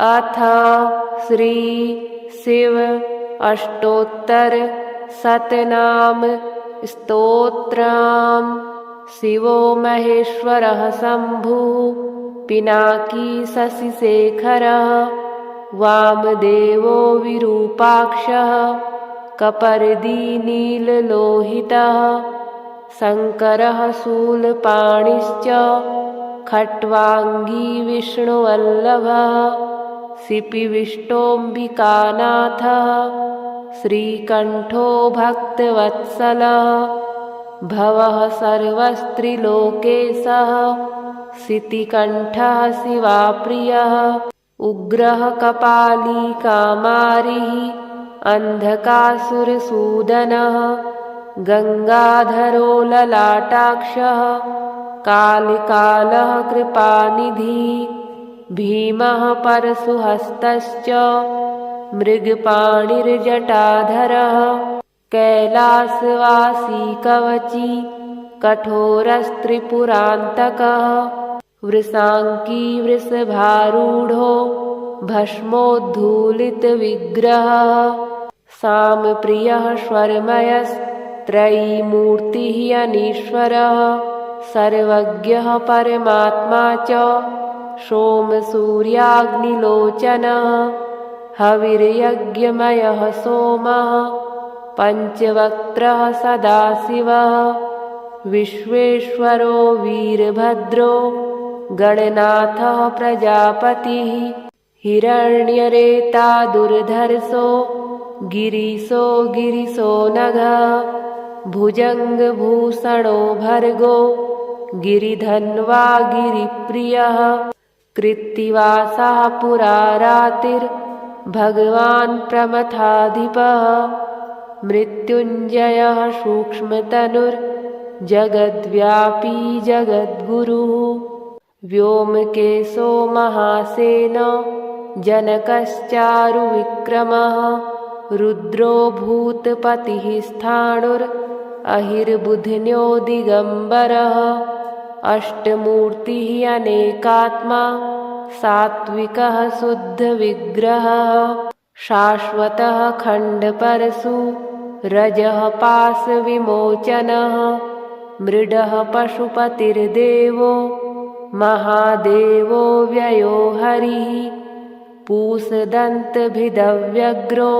अथ श्री शिव अष्टोत्तर शतनाम स्तोत्रम्। शिवो महेश्वरः शम्भुः पिनाकी शशिशेखरः वामदेवो विरूपाक्षः कपर्दी नीललोहितः शङ्करः शूलपाणिश्च खट्वाङ्गी विष्णुवल्लभः शिपिविष्टोऽम्बिकानाथः श्रीकण्ठो भक्तवत्सलः भवः सर्वस्त्रिलोकेशः शितिकण्ठः शिवाप्रियः उग्रः कपाली कामारिः अन्धकासुरसूदनः गङ्गाधरो ललाटाक्षः कालिकालः कृपानिधिः भीमः परशुहस्तश्च मृगपाणिर्जटाधरः कैलासवासी कवची कठोरस्त्रिपुरान्तकः वृषाङ्की वृषभारूढो भस्मोद्धूलितविग्रहः सामप्रियः स्वरमयस्त्रयीमूर्तिः अनीश्वरः सर्वज्ञः परमात्मा च सोमसूर्याग्निलोचनः हविर्यज्ञमयः सोमः पञ्चवक्त्रः सदाशिवः विश्वेश्वरो वीरभद्रो गणनाथः प्रजापतिः हिरण्यरेता दुर्धर्षो गिरिशो नघः भुजङ्गभूषणो भर्गो गिरिधन्वा गिरिप्रियः कृत्तिवासः पुरारातिर्भगवान् प्रमथाधिपः मृत्युञ्जयः सूक्ष्मतनुर्जगद्व्यापी जगद्गुरुः व्योमकेशो महासेनो जनकश्चारुविक्रमः रुद्रो भूतपतिः स्थाणुरहिर्बुध्न्यो दिगम्बरः अष्टमूर्तिः अनेकात्मा सात्विकः शुद्धविग्रहः शाश्वतः खण्डपरशु रजः पाशविमोचनः मृडः पशुपतिर्देवो महादेवो व्ययो हरिः पूषदन्तभिदव्यग्रो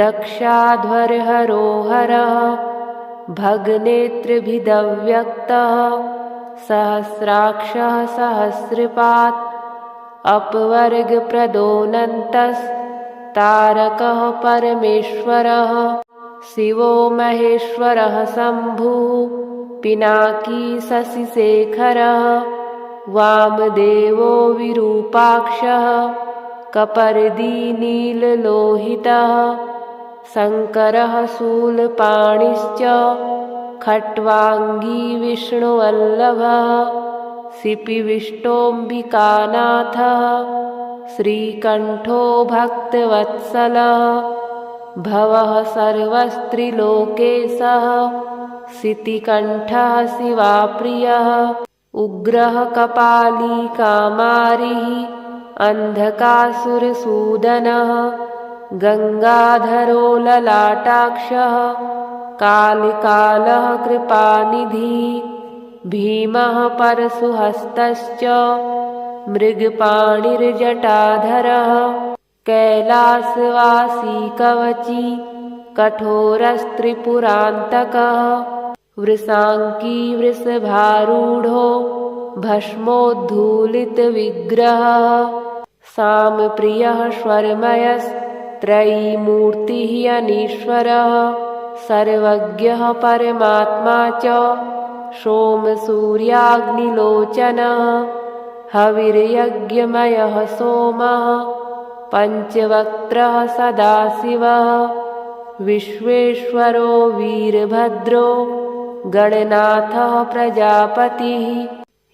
दक्षाध्वरहरो हरः भगनेत्रभिदव्यक्तः सहस्राक्षः सहस्रपात् अपवर्गप्रदोऽनन्तस्तारकः परमेश्वरः शिवो महेश्वरः शम्भुः पिनाकी शशिशेखरः वामदेवो विरूपाक्षः कपर्दी नीललोहितः शङ्करः शूलपाणिश्च खट्वाङ्गी विष्णुवल्लभः शिपिविष्टोऽम्बिकानाथः श्रीकण्ठो भक्तवत्सलः भवः सर्वस्त्रिलोकेशः शितिकण्ठः शिवाप्रियः उग्रः कपाली कामारिः अन्धकासुरसूदनः गङ्गाधरो ललाटाक्षः कालिकालः कृपानिधिः भीमः परशुहस्तश्च मृगपाणिर्जटाधरः कैलासवासी कवची कठोरस्त्रिपुरान्तकः वृषाङ्की वृषभारूढो भस्मोद्धूलितविग्रहः सामप्रियः स्वरमयस्त्रयीमूर्तिः अनीश्वरः सर्वज्ञः परमात्मा च सोमसूर्याग्निलोचनः हविर्यज्ञमयः सोमः पञ्चवक्त्रः सदाशिवः विश्वेश्वरो वीरभद्रो गणनाथः प्रजापतिः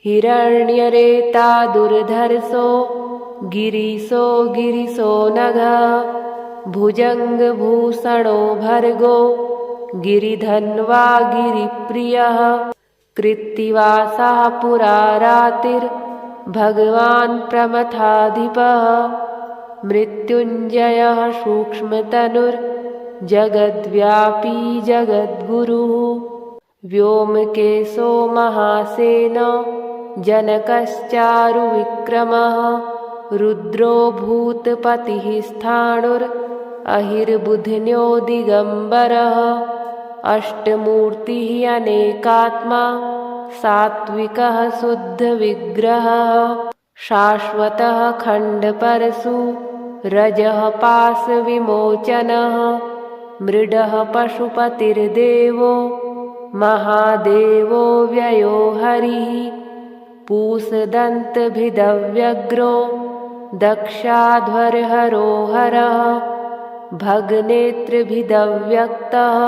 हिरण्यरेता दुर्धर्षो गिरिशो नघः भुजङ्गभूषणो भर्गो गिरिधन्वा गिरिप्रियः कृत्तिवासः पुरारातिर्भगवान् भगवान् प्रमथाधिपः मृत्युञ्जयः सूक्ष्मतनुर्जगद्व्यापी जगद्गुरुः व्योमकेशो महासेनो जनकश्चारुविक्रमः रुद्रो भूतपतिः स्थाणुरहिर्बुध्न्यो दिगम्बरः अष्टमूर्तिः अनेकात्मा सात्विकः शुद्धविग्रहः शाश्वतः खण्डपरशु रजः पाशविमोचनः मृडः पशुपतिर्देवो महादेवो व्ययो हरिः पूषदन्तभिदव्यग्रो दक्षाध्वरहरो हरः भगनेत्रभिदव्यक्तः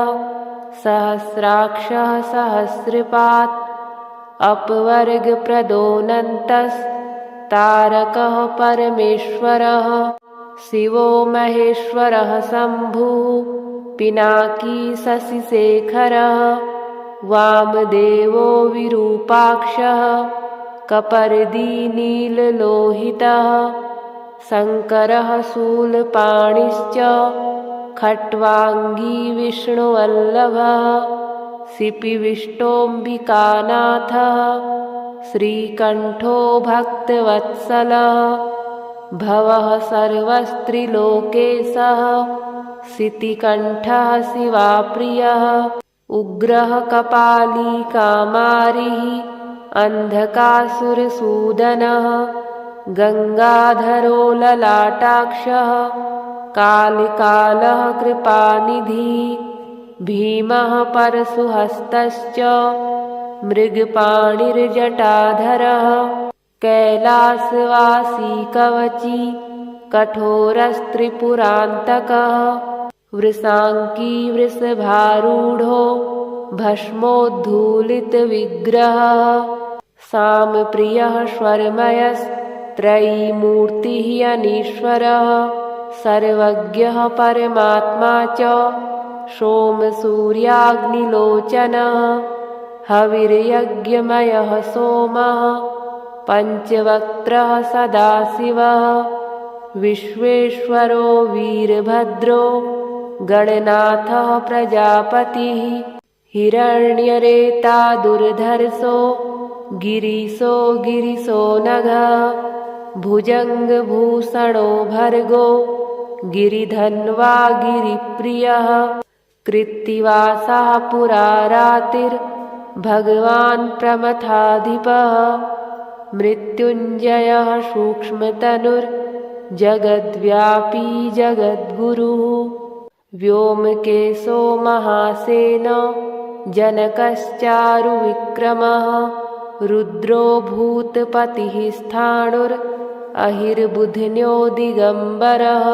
सहस्राक्षः सहस्रपात् अपवर्गप्रदोऽनन्तस्तारकः परमेश्वरः शिवो महेश्वरः शम्भुः पिनाकी शशिशेखरः वामदेवो विरूपाक्षः कपर्दी नीललोहितः शङ्करः शूलपाणिश्च खट्वाङ्गी विष्णुवल्लभः शिपिविष्टोऽम्बिकानाथः श्रीकण्ठो भक्तवत्सलः भवः सर्वस्त्रिलोकेशः शितिकण्ठः शिवाप्रियः उग्रः कपाली कामारिः अन्धकासुरसूदनः गङ्गाधरो ललाटाक्षः कालिकालः कृपानिधिः भीमः परशुहस्तश्च मृगपाणिर्जटाधरः कैलासवासी कवची कठोरस्त्रिपुरान्तकः वृषाङ्की वृषभारूढो भस्मोद्धूलितविग्रहः सामप्रियः स्वरमयस्त्रयीमूर्तिः अनीश्वरः सर्वज्ञः परमात्मा च सोमसूर्याग्निलोचनः हविर्यज्ञमयः सोमः पञ्चवक्त्रः सदाशिवः विश्वेश्वरो वीरभद्रो गणनाथः प्रजापतिः हिरण्यरेता दुर्धर्षो गिरीशो गिरिशो नघः भुजङ्गभूषणो भर्गो गिरिधन्वा गिरिप्रियः कृत्तिवासः पुरारातिर्भगवान् प्रमथाधिपः मृत्युञ्जयः सूक्ष्मतनुर्जगद्व्यापी जगद्गुरुः व्योमकेशो महासेनो जनकश्चारुविक्रमः रुद्रो भूतपतिः स्थाणुरहिर्बुध्न्यो दिगम्बरः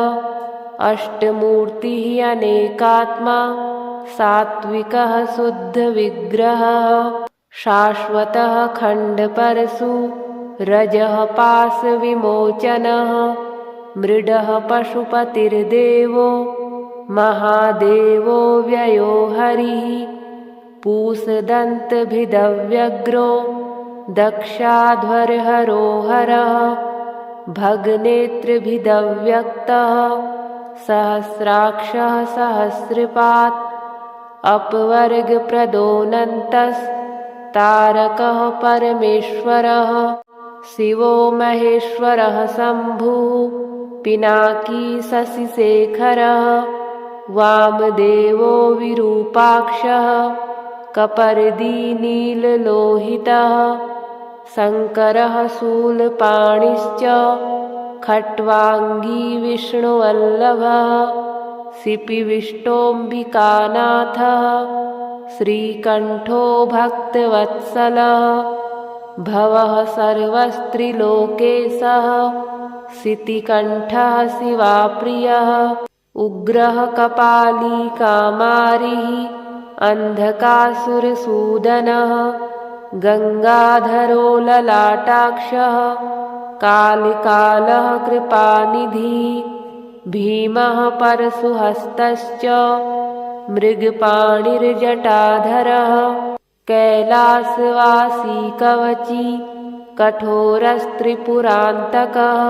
अष्टमूर्तिः अनेकात्मा सात्विकः शुद्धविग्रहः शाश्वतः खण्डपरशु रजः पाशविमोचनः मृडः पशुपतिर्देवो महादेवो व्ययो हरिः पूषदन्तभिदव्यग्रो दक्षाध्वरहरो हरः भगनेत्रभिदव्यक्तः सहस्राक्षः सहस्रपात् अपवर्गप्रदोऽनन्तस्तारकः परमेश्वरः शिवो महेश्वरः शम्भुः पिनाकी शशिशेखरः वामदेवो विरूपाक्षः कपर्दी नीललोहितः शङ्करः शूलपाणिश्च खट्वाङ्गी विष्णुवल्लभः शिपिविष्टोऽम्बिकानाथः श्रीकण्ठो भक्तवत्सलः भवः सर्वस्त्रिलोकेशः शितिकण्ठः शिवाप्रियः उग्रः कपाली कामारिः अन्धकासुरसूदनः गङ्गाधरो ललाटाक्षः कालिकालः कृपानिधिः भीमः परशुहस्तश्च मृगपाणिर्जटाधरः कैलासवासी कवची कठोरस्त्रिपुरान्तकः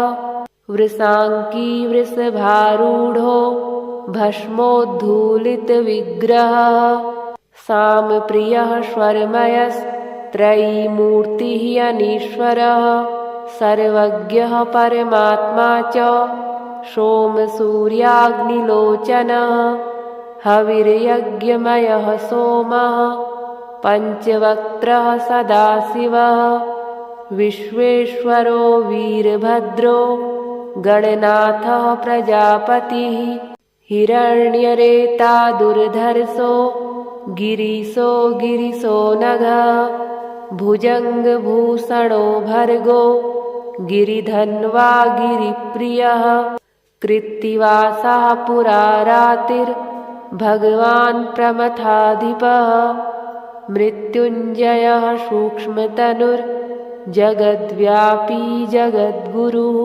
वृषाङ्की वृषभारूढो भस्मोद्धूलितविग्रहः सामप्रियः स्वरमयस्त्रयीमूर्तिः अनीश्वरः सर्वज्ञः परमात्मा च सोमसूर्याग्निलोचनः हविर्यज्ञमयः सोमः पञ्चवक्त्रः सदाशिवः विश्वेश्वरो वीरभद्रो गणनाथः प्रजापतिः हिरण्यरेता दुर्धर्षो गिरिशो नघः भुजङ्गभूषणो भर्गो गिरिधन्वा गिरिप्रियः कृत्तिवासः पुरारातिर्भगवान् प्रमथाधिपः मृत्युञ्जयः सूक्ष्मतनुर्जगद्व्यापी जगद्गुरुः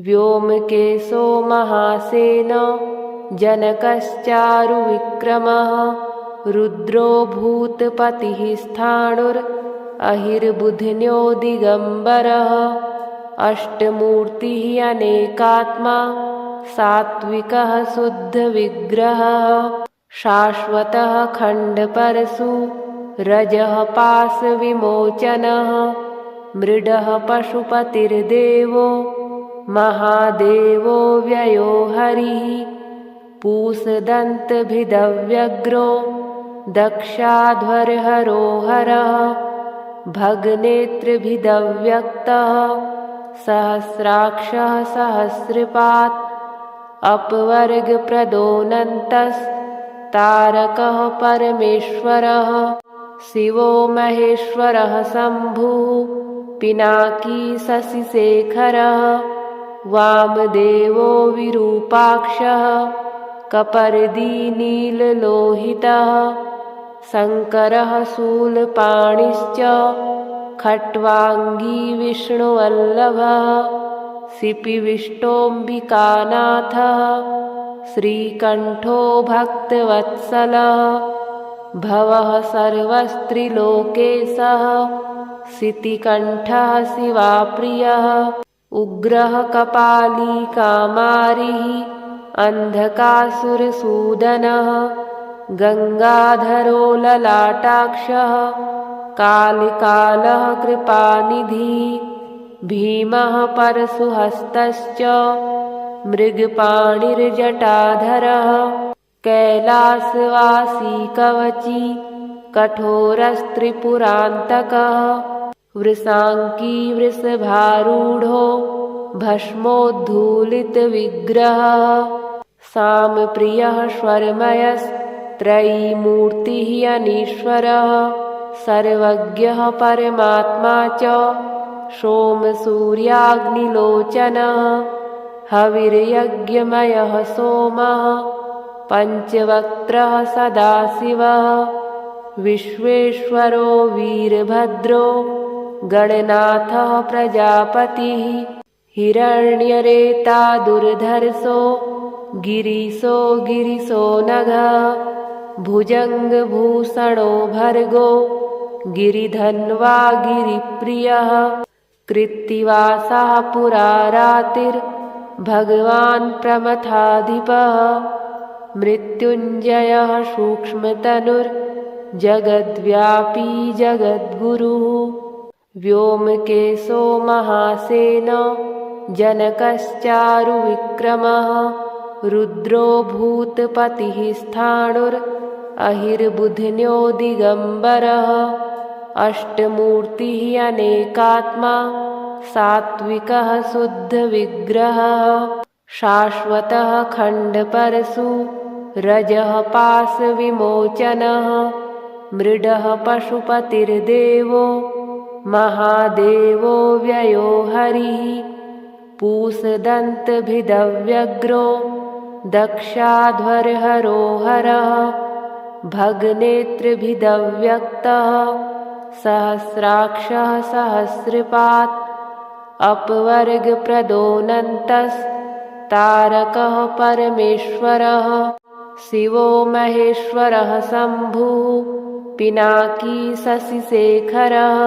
व्योमकेशो महासेनो जनकश्चारुविक्रमः रुद्रो भूतपतिः स्थाणुरहिर्बुध्न्यो दिगम्बरः अष्टमूर्तिः अनेकात्मा सात्विकः शुद्धविग्रहः शाश्वतः खण्डपरशु रजः पाशविमोचनः मृडः पशुपतिर्देवो महादेवो व्ययो हरिः पूषदन्तभिदव्यग्रो दक्षाध्वरहरो हरः भगनेत्रभिदव्यक्तः सहस्राक्षः सहस्रपात् अपवर्गप्रदोऽनन्तस्तारकः परमेश्वरः शिवो महेश्वरः शम्भुः पिनाकी शशिशेखरः वामदेवो विरूपाक्षः कपर्दी नीललोहितः शङ्करः शूलपाणिश्च खट्वाङ्गी विष्णुवल्लभः शिपिविष्टोऽम्बिकानाथः श्रीकण्ठो भक्तवत्सलः भवः सर्वस्त्रिलोकेशः शितिकण्ठः शिवाप्रियः उग्रः कपाली कामारिः अन्धकासुरसूदनः गङ्गाधरो ललाटाक्षः कालिकालः कृपानिधिः भीमः परशुहस्तश्च मृगपाणिर्जटाधरः कैलासवासी कवची कठोरस्त्रिपुरान्तकः वृषाङ्की वृषभारूढो भस्मोद्धूलितविग्रहः सामप्रियः स्वरमयस्त्रयीमूर्तिः अनीश्वरः सर्वज्ञः परमात्मा च सोमसूर्याग्निलोचनः हविर्यज्ञमयः सोमः पञ्चवक्त्रः सदाशिवः विश्वेश्वरो वीरभद्रो गणनाथः प्रजापतिः हिरण्यरेता दुर्धर्षो गिरिशो नघः भुजङ्गभूषणो भर्गो गिरिधन्वा गिरिप्रियः कृत्तिवासः पुरारातिर्भगवान् प्रमथाधिपः मृत्युञ्जयः सूक्ष्मतनुर्जगद्व्यापी जगद्गुरुः व्योमकेशो महासेनो जनकश्चारुविक्रमः रुद्रो भूतपतिः स्थाणुरहिर्बुध्न्यो दिगम्बरः अष्टमूर्तिः अनेकात्मा सात्विकः शुद्धविग्रहः शाश्वतः खण्डपरशु रजः पाशविमोचनः मृडः पशुपतिर्देवो महादेवो व्ययो हरिः पूषदन्तभिदव्यग्रो दक्षाध्वरहरो हरः भगनेत्रभिदव्यक्तः सहस्राक्षः सहस्रपात् अपवर्गप्रदोऽनन्तस्तारकः परमेश्वरः शिवो महेश्वरः शम्भुः पिनाकी शशिशेखरः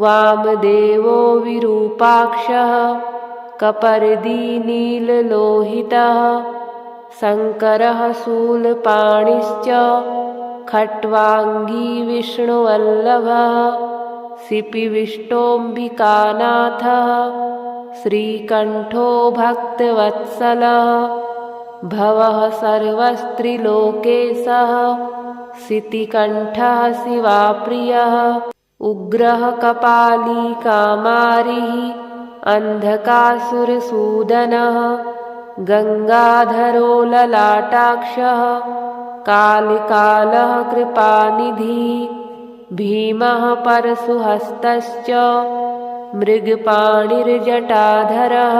वामदेवो विरूपाक्षः कपर्दी नीललोहितः शङ्करः शूलपाणिश्च खट्वाङ्गी विष्णुवल्लभः सिपिविष्टोऽम्बिकानाथः श्रीकण्ठो भक्तवत्सलः भवः सर्वस्त्रिलोकेशः सितिकण्ठः शिवाप्रियः उग्रः कपाली कामारिः अन्धकासुरसूदनः गङ्गाधरो ललाटाक्षः कालिकालः कृपानिधिः भीमः परशुहस्तश्च मृगपाणिर्जटाधरः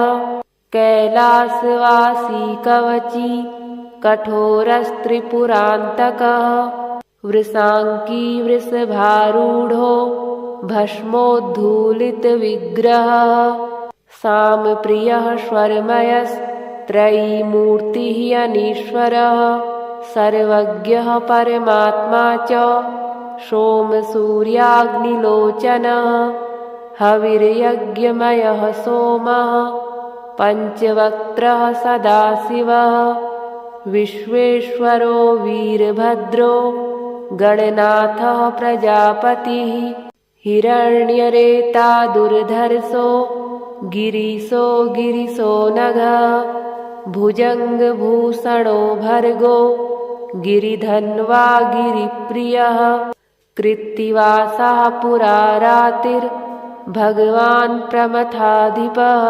कैलासवासी कवची कठोरस्त्रिपुरान्तकः वृषाङ्की वृषभारूढो भस्मोद्धूलितविग्रहः सामप्रियः स्वरमयस्त्रयीमूर्तिः अनीश्वरः सर्वज्ञः परमात्मा च सोमसूर्याग्निलोचनः हविर्यज्ञमयः सोमः पञ्चवक्त्रः सदाशिवः विश्वेश्वरो वीरभद्रो गणनाथः प्रजापतिः हिरण्यरेता दुर्धर्षो गिरिशो नघः भुजङ्गभूषणो भर्गो गिरिधन्वा गिरिप्रियः कृत्तिवासः पुरारातिर्भगवान् प्रमथाधिपः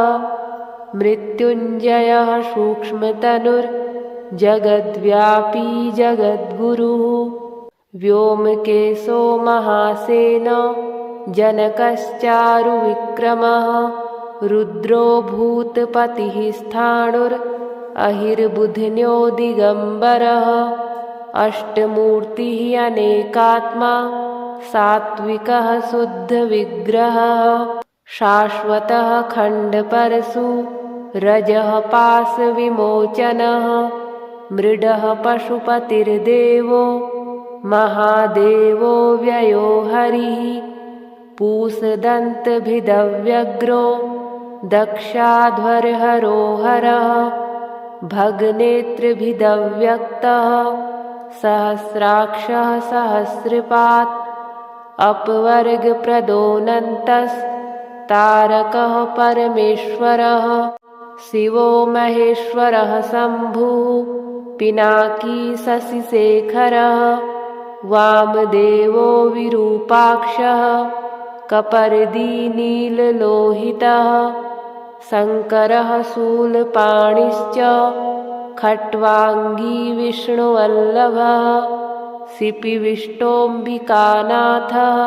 मृत्युञ्जयः सूक्ष्मतनुर्जगद्व्यापी जगद्गुरुः व्योमकेशो महासेनो जनकश्चारुविक्रमः रुद्रो भूतपतिः स्थाणुरहिर्बुध्न्यो दिगम्बरः अष्टमूर्तिः अनेकात्मा सात्विकः शुद्धविग्रहः शाश्वतः खण्डपरशु रजः पाशविमोचनः मृडः पशुपतिर्देवो महादेवो व्ययो हरिः पूषदन्तभिदव्यग्रो दक्षाध्वरहरो हरः भगनेत्रभिदव्यक्तः सहस्राक्षः सहस्रपात् अपवर्गप्रदोऽनन्तस्तारकः परमेश्वरः शिवो महेश्वरः शम्भुः पिनाकी शशिशेखरः वामदेवो विरूपाक्षः कपर्दी नीललोहितः शङ्करः शूलपाणिश्च खट्वाङ्गी विष्णुवल्लभः सिपिविष्टोऽम्बिकानाथः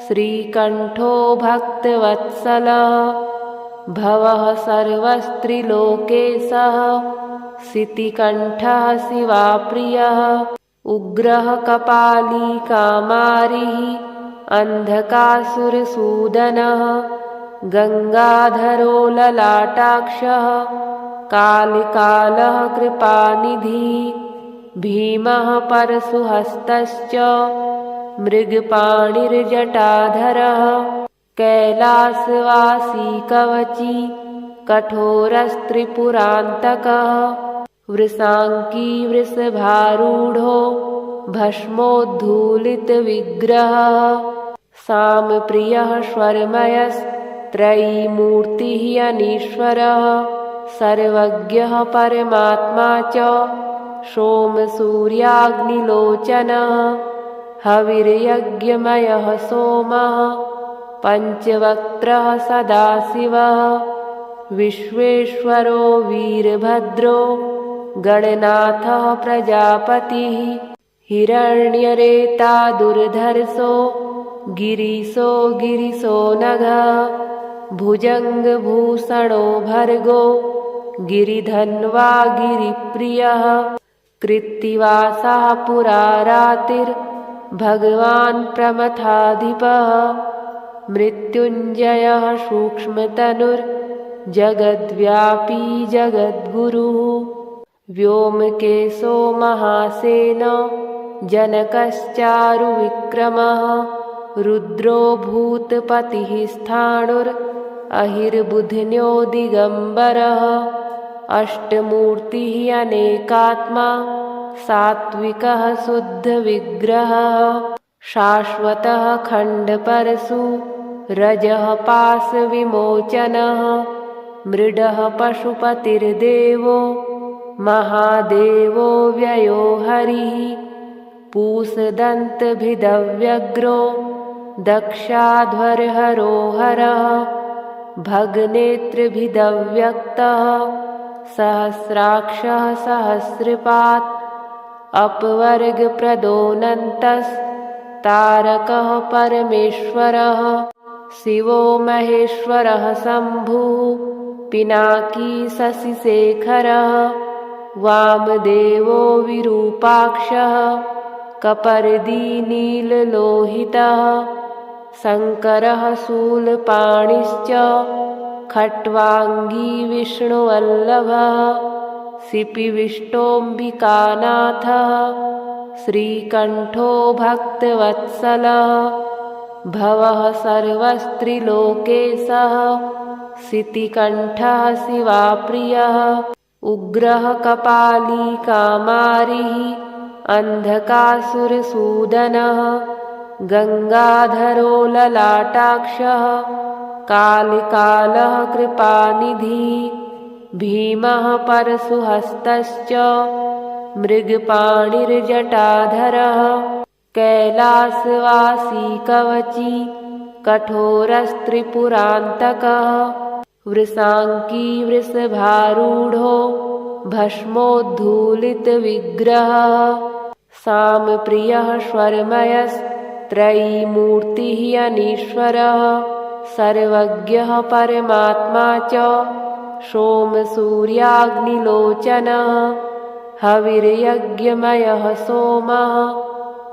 श्रीकण्ठो भक्तवत्सलः भवः सर्वस्त्रिलोकेशः सितिकण्ठः शिवाप्रियः उग्रः कपाली कामारिः अन्धकासुरसूदनः गङ्गाधरो ललाटाक्षः कालिकालः कृपानिधिः भीमः परशुहस्तश्च मृगपाणिर्जटाधरः कैलासवासी कवची कठोरस्त्रिपुरान्तकः वृषाङ्की वृषभारूढो भस्मोद्धूलितविग्रहः सामप्रियः स्वरमयस्त्रयीमूर्तिः अनीश्वरः सर्वज्ञः परमात्मा च सोमसूर्याग्निलोचनः हविर्यज्ञमयः सोमः पञ्चवक्त्रः सदाशिवः विश्वेश्वरो वीरभद्रो गणनाथः प्रजापतिः हिरण्यरेता दुर्धर्षो गिरिशो नघः भुजङ्गभूषणो भर्गो गिरिधन्वा गिरिप्रियः कृत्तिवासः पुरारातिर्भगवान् प्रमथाधिपः मृत्युञ्जयः सूक्ष्मतनुर्जगद्व्यापी जगद्गुरुः व्योमकेशो महासेनो जनकश्चारुविक्रमः रुद्रो भूतपतिः स्थाणुर् अहिर्बुध्न्यो दिगम्बरः अष्टमूर्तिः अनेकात्मा सात्विकः शुद्धविग्रहः शाश्वतः खण्डपरशु रजः पाशविमोचनः मृडः पशुपतिर्देवो महादेवो व्ययो हरिः पूषदन्तभिदव्यग्रो दक्षाध्वरहरो हरः भगनेत्रभिदव्यक्तः सहस्राक्षः सहस्रपात् अपवर्गप्रदोऽनन्तस्तारकः परमेश्वरः शिवो महेश्वरः शम्भुः पिनाकी शशिशेखरः वामदेवो विरूपाक्षः कपर्दी नीललोहितः शङ्करः शूलपाणिश्च खट्वाङ्गी विष्णुवल्लभः शिपिविष्टोऽम्बिकानाथः श्रीकण्ठो भक्तवत्सलः भवः सर्वस्त्रिलोकेशः शितिकण्ठः शिवाप्रियः उग्रः कपाली कामारिः अन्धकासुरसूदनः गङ्गाधरो ललाटाक्षः कालिकालः कृपानिधिः भीमः परशुहस्तश्च मृगपाणिर्जटाधरः कैलासवासी कवची कठोरस्त्रिपुरान्तकः वृषाङ्की वृषभारूढो भस्मोद्धूलितविग्रहः सामप्रियः स्वरमयस्त्रयीमूर्तिः अनीश्वरः सर्वज्ञः परमात्मा च सोमसूर्याग्निलोचनः हविर्यज्ञमयः सोमः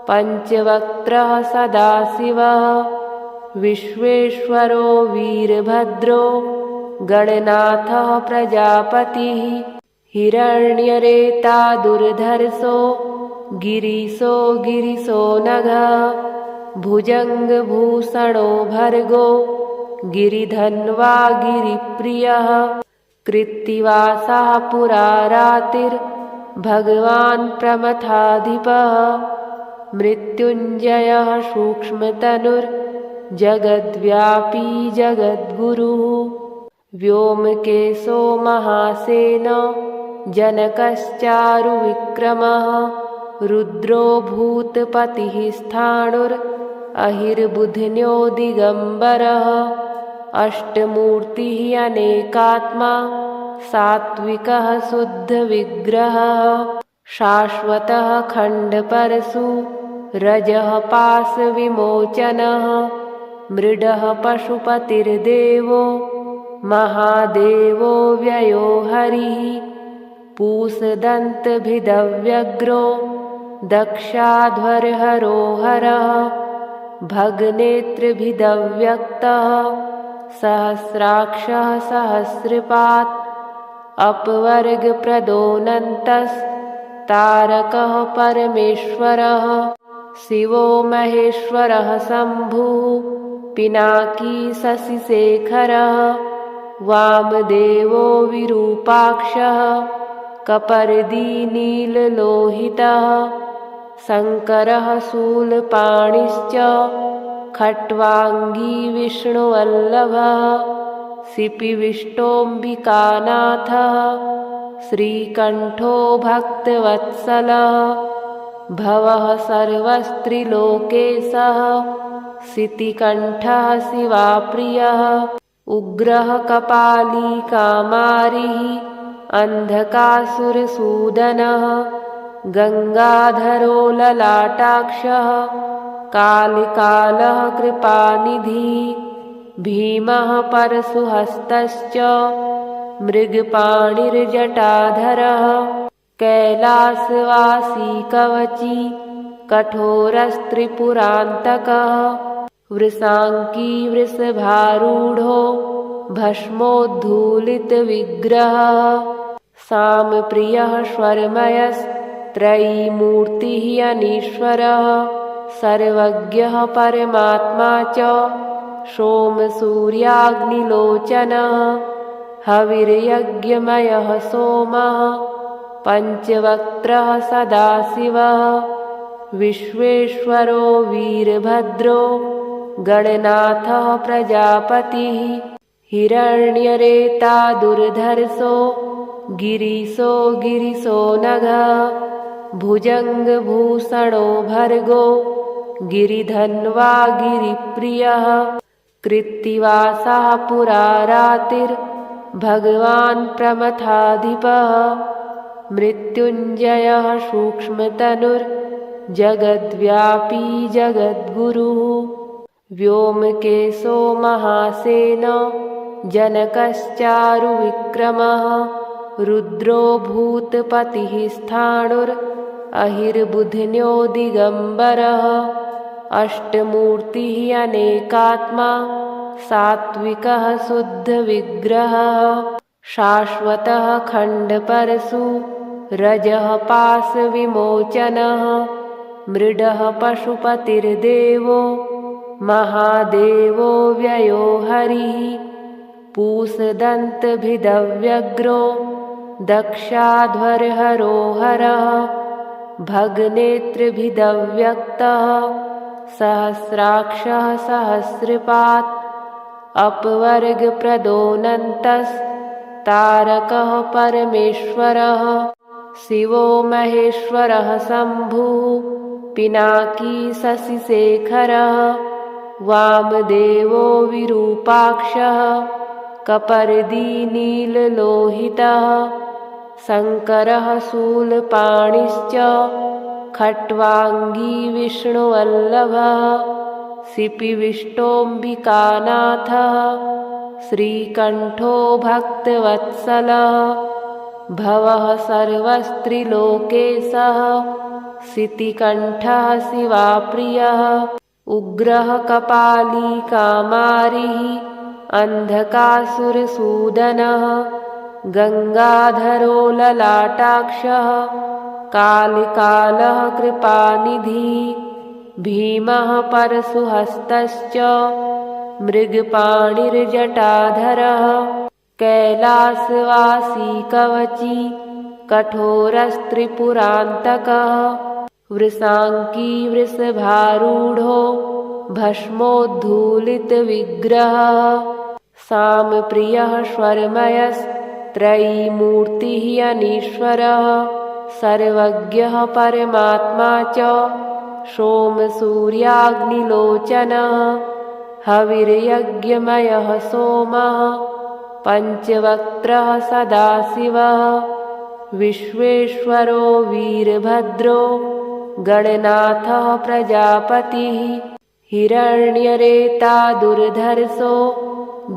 पञ्चवक्त्रः सदाशिवः विश्वेश्वरो वीरभद्रो गणनाथः प्रजापतिः हिरण्यरेता दुर्धर्षो गिरिशो नघः भुजङ्गभूषणो भर्गो गिरिधन्वा गिरिप्रियः कृत्तिवासः पुरारातिर्भगवान् प्रमथाधिपः मृत्युञ्जयः सूक्ष्मतनुर्जगद्व्यापी जगद्गुरुः व्योमकेशो महासेनो जनकश्चारुविक्रमः रुद्रो भूतपतिः स्थाणुर् अहिर्बुध्न्यो दिगम्बरः अष्टमूर्तिः अनेकात्मा सात्विकः शुद्धविग्रहः शाश्वतः खण्डपरशु रजः पाशविमोचनः मृडः पशुपतिर्देवो महादेवो व्ययो हरिः पूषदन्तभिदव्यग्रो दक्षाध्वरहरो हरः भगनेत्रभिदव्यक्तः सहस्राक्षः सहस्रपात् अपवर्गप्रदोऽनन्तस्तारकः परमेश्वरः शिवो महेश्वरः शम्भुः पिनाकी शशिशेखरः वामदेवो विरूपाक्षः कपर्दी नीललोहितः शङ्करः शूलपाणिश्च खट्वाङ्गी विष्णुवल्लभः शिपिविष्टोऽम्बिकानाथः श्रीकण्ठो भक्तवत्सलः भवः सर्वस्त्रिलोकेशः शितिकण्ठः शिवाप्रियः उग्रः कपाली कामारिः अन्धकासुरसूदनः गङ्गाधरो ललाटाक्षः कालिकालः कृपानिधिः भीमः परशुहस्तश्च मृगपाणिर्जटाधरः कैलासवासी कवची कठोरस्त्रिपुरान्तकः वृषाङ्की वृषभारूढो भस्मोद्धूलितविग्रहः सामप्रियः स्वरमयस्त्रयीमूर्तिः अनीश्वरः सर्वज्ञः परमात्मा च सोमसूर्याग्निलोचनः हविर्यज्ञमयः सोमः पञ्चवक्त्रः सदाशिवः विश्वेश्वरो वीरभद्रो गणनाथः प्रजापतिः हिरण्यरेता दुर्धर्षो गिरिशो नघः भुजङ्गभूषणो भर्गो गिरिधन्वा गिरिप्रियः कृत्तिवासः पुरारातिर्भगवान् प्रमथाधिपः मृत्युञ्जयः सूक्ष्मतनुर्जगद्व्यापी जगद्गुरुः व्योमकेशो महासेनो जनकश्चारुविक्रमः रुद्रो भूतपतिः स्थाणुरहिर्बुध्न्यो दिगम्बरः अष्टमूर्तिः अनेकात्मा सात्विकः शुद्धविग्रहः शाश्वतः खण्डपरशु रजः पाशविमोचनः मृडः पशुपतिर्देवो महादेवो व्ययो हरिः पूषदन्तभिदव्यग्रो दक्षाध्वरहरो हरः भगनेत्रभिदव्यक्तः सहस्राक्षः सहस्रपात् अपवर्गप्रदोऽनन्तस्तारकः परमेश्वरः शिवो महेश्वरः शम्भुः पिनाकी शशिशेखरः वामदेवो विरूपाक्षः कपर्दी नीललोहितः शङ्करः शूलपाणिश्च खट्वाङ्गी विष्णुवल्लभः शिपिविष्टोऽम्बिकानाथः श्रीकण्ठो भक्तवत्सलः भवः सर्वस्त्रिलोकेशः शितिकण्ठः शिवाप्रियः उग्रः कपाली कामारिः अन्धकासुरसूदनः गङ्गाधरो ललाटाक्षः कालिकालः कृपानिधिः भीमः परशुहस्तश्च मृगपाणिर्जटाधरः कैलासवासी कवची कठोरस्त्रिपुरान्तकः वृषाङ्की वृषभारूढो भस्मोद्धूलितविग्रहः सामप्रियः स्वरमयस्त्रयीमूर्तिः अनीश्वरः सर्वज्ञः परमात्मा च सोमसूर्याग्निलोचनः हविर्यज्ञमयः सोमः पञ्चवक्त्रः सदाशिवः विश्वेश्वरो वीरभद्रो गणनाथः प्रजापतिः हिरण्यरेता दुर्धर्षो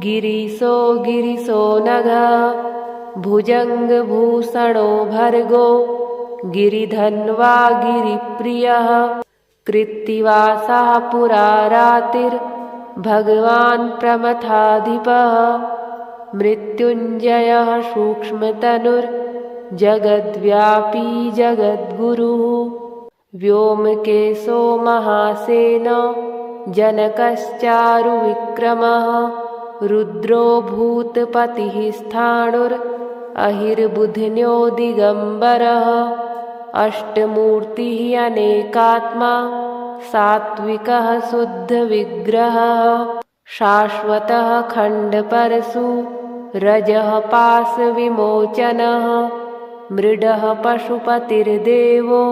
गिरिशो नघः भुजङ्गभूषणो भर्गो गिरिधन्वा गिरिप्रियः कृत्तिवासः पुरारातिर्भगवान् प्रमथाधिपः मृत्युञ्जयः सूक्ष्मतनुर्जगद्व्यापी जगद्गुरुः व्योमकेशो महासेनो जनकश्चारुविक्रमः रुद्रो भूतपतिः स्थाणुरहिर्बुध्न्यो दिगम्बरः अष्टमूर्तिः अनेकात्मा सात्विकः शुद्धविग्रहः शाश्वतः खण्डपरशु रजः पाशविमोचनः मृडः पशुपतिर्देवो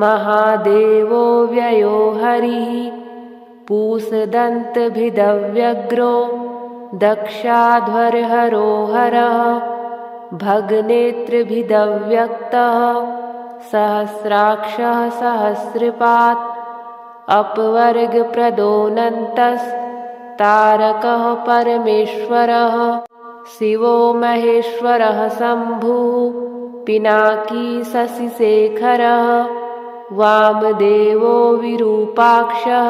महादेवो व्ययो हरिः पूषदन्तभिदव्यग्रो दक्षाध्वरहरो हरः भगनेत्रभिदव्यक्तः सहस्राक्षः सहस्रपात् अपवर्गप्रदोऽनन्तस्तारकः परमेश्वरः शिवो महेश्वरः शम्भुः पिनाकी शशिशेखरः वामदेवो विरूपाक्षः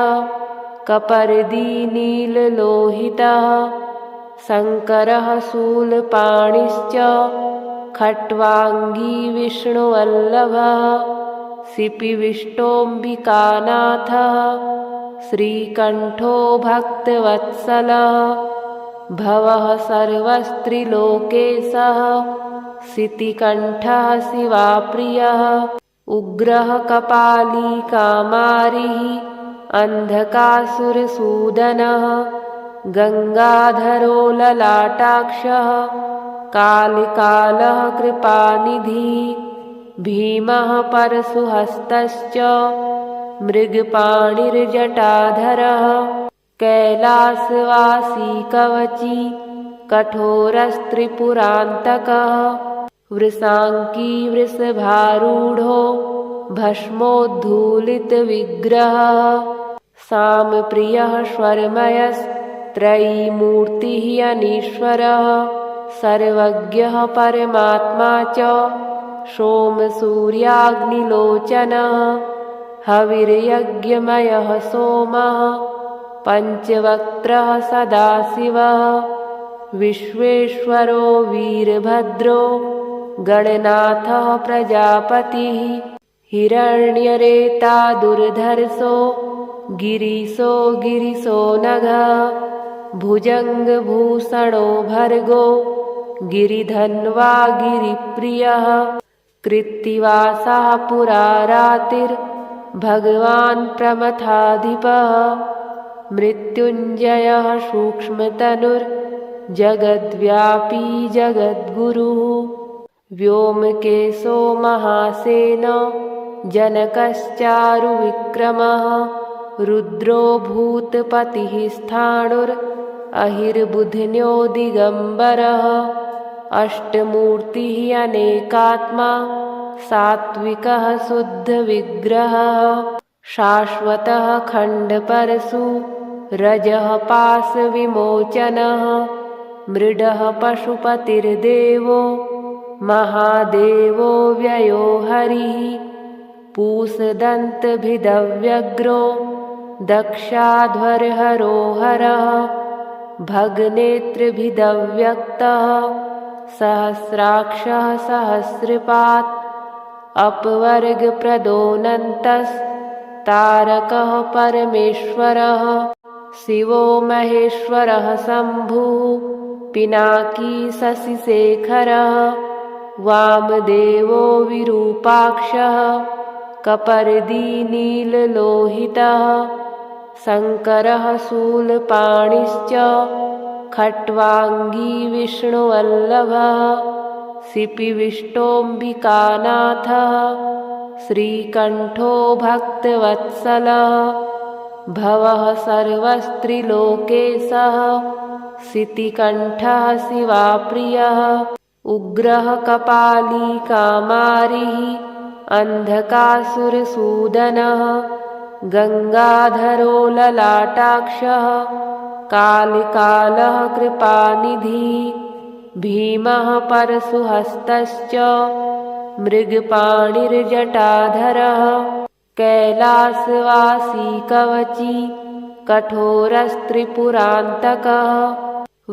कपर्दी नीललोहितः शङ्करः शूलपाणिश्च खट्वाङ्गी विष्णुवल्लभः सिपिविष्टोऽम्बिकानाथः श्रीकण्ठो भक्तवत्सलः भवः सर्वस्त्रिलोकेशः सितिकण्ठः शिवाप्रियः उग्रः कपाली कामारिः अन्धकासुरसूदनः गङ्गाधरो ललाटाक्षः कालिकालः कृपानिधिः भीमः परशुहस्तश्च मृगपाणिर्जटाधरः कैलासवासी कवची कठोरस्त्रिपुरान्तकः वृषाङ्की वृषभारूढो भस्मोद्धूलितविग्रहः सामप्रियः स्वरमयस्त्रयीमूर्तिः अनीश्वरः सर्वज्ञः परमात्मा च सोमसूर्याग्निलोचनः हविर्यज्ञमयः सोमः पञ्चवक्त्रः सदाशिवः विश्वेश्वरो वीरभद्रो गणनाथः प्रजापतिः हिरण्यरेता दुर्धर्षो गिरिशो नघः भुजङ्गभूषणो भर्गो गिरिधन्वा गिरिप्रियः कृत्तिवासः पुरारातिर्भगवान् प्रमथाधिपः मृत्युञ्जयः सूक्ष्मतनुर्जगद्व्यापी जगद्गुरुः व्योमकेशो महासेनो जनकश्चारुविक्रमः रुद्रो भूतपतिः स्थाणुरहिर्बुध्न्यो दिगम्बरः अष्टमूर्तिः अनेकात्मा सात्विकः शुद्धविग्रहः शाश्वतः खण्डपरशु रजः पाशविमोचनः मृडः पशुपतिर्देवो महादेवो व्ययो हरिः पूषदन्तभिदव्यग्रो दक्षाध्वरहरो हरः भगनेत्रभिदव्यक्तः सहस्राक्षः सहस्रपात् अपवर्गप्रदोऽनन्तस्तारकः परमेश्वरः शिवो महेश्वरः शम्भुः पिनाकी शशिशेखरः वामदेवो विरूपाक्षः कपर्दी नीललोहितः शङ्करः शूलपाणिश्च खट्वाङ्गी विष्णुवल्लभः सिपिविष्टोऽम्बिकानाथः श्रीकण्ठो भक्तवत्सलः भवः सर्वस्त्रिलोकेशः सितिकण्ठः शिवाप्रियः उग्रः कपाली कामारिः अन्धकासुरसूदनः गङ्गाधरो ललाटाक्षः कालिकालः कृपानिधिः भीमः परशुहस्तश्च मृगपाणिर्जटाधरः कैलासवासी कवची कठोरस्त्रिपुरान्तकः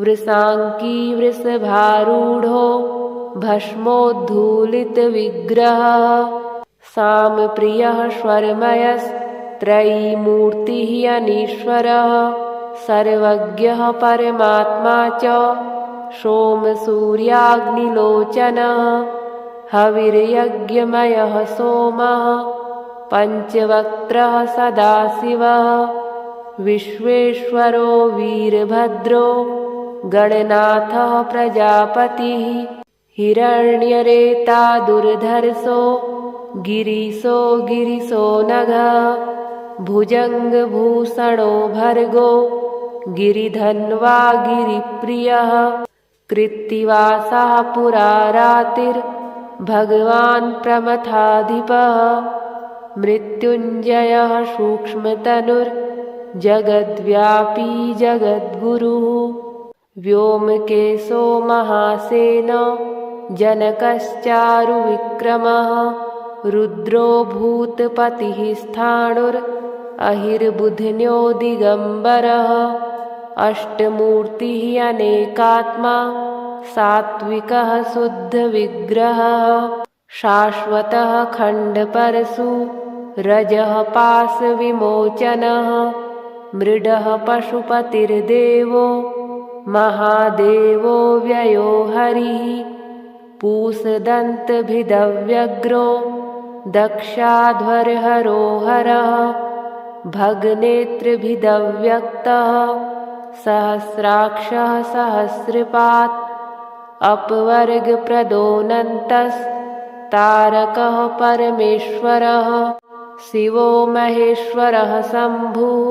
वृषाङ्की वृषभारूढो भस्मोद्धूलितविग्रहः सामप्रियः स्वरमयस्त्रयीमूर्तिः अनीश्वरः सर्वज्ञः परमात्मा च सोमसूर्याग्निलोचनः हविर्यज्ञमयः सोमः पञ्चवक्त्रः सदाशिवः विश्वेश्वरो वीरभद्रो गणनाथः प्रजापतिः हिरण्यरेता दुर्धर्षो गिरिशो नघः भुजङ्गभूषणो भर्गो गिरिधन्वा गिरिप्रियः कृत्तिवासः पुरारातिर्भगवान् प्रमथाधिपः मृत्युञ्जयः सूक्ष्मतनुर्जगद्व्यापी जगद्गुरुः व्योमकेशो महासेनो जनकश्चारुविक्रमः रुद्रो भूतपतिः स्थाणुरहिर्बुध्न्यो दिगम्बरः अष्टमूर्तिः अनेकात्मा सात्विकः शुद्धविग्रहः शाश्वतः खण्डपरशु रजः पाशविमोचनः मृडः पशुपतिर्देवो महादेवो व्ययो हरिः पूषदन्तभिदव्यग्रो दक्षाध्वरहरो हरः भगनेत्रभिदव्यक्तः सहस्राक्षः सहस्रपात् अपवर्गप्रदोऽनन्तस्तारकः परमेश्वरः शिवो महेश्वरः शम्भुः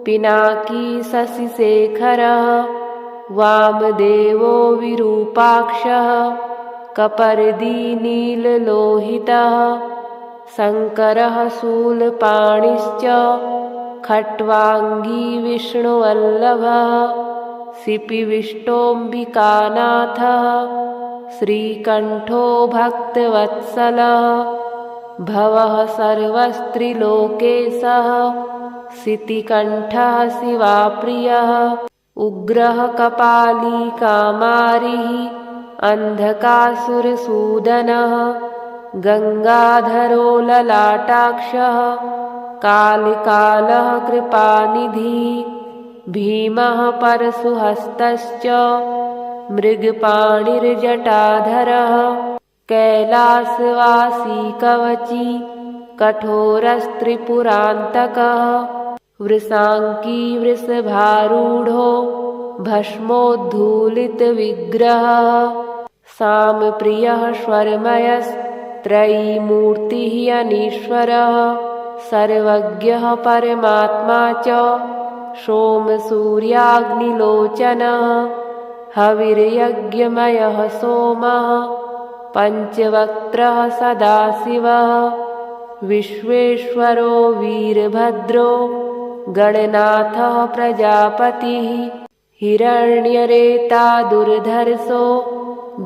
पिनाकी शशिशेखरः वामदेवो विरूपाक्षः कपर्दी नीललोहितः शङ्करः शूलपाणिश्च खट्वाङ्गी विष्णुवल्लभः शिपिविष्टोऽम्बिकानाथः श्रीकण्ठो भक्तवत्सलः भवः सर्वस्त्रिलोकेशः शितिकण्ठः शिवाप्रियः उग्रः कपाली कामारिः अन्धकासुरसूदनः गङ्गाधरो ललाटाक्षः कालिकालः कृपानिधिः भीमः परशुहस्तश्च मृगपाणिर्जटाधरः कैलासवासी कवची कठोरस्त्रिपुरान्तकः वृषाङ्की वृषभारूढो भस्मोद्धूलितविग्रहः सामप्रियः स्वरमयस्त्रयीमूर्तिः अनीश्वरः सर्वज्ञः परमात्मा च सोमसूर्याग्निलोचनः हविर्यज्ञमयः सोमः पञ्चवक्त्रः सदाशिवः विश्वेश्वरो वीरभद्रो गणनाथः प्रजापतिः हिरण्यरेता दुर्धर्षो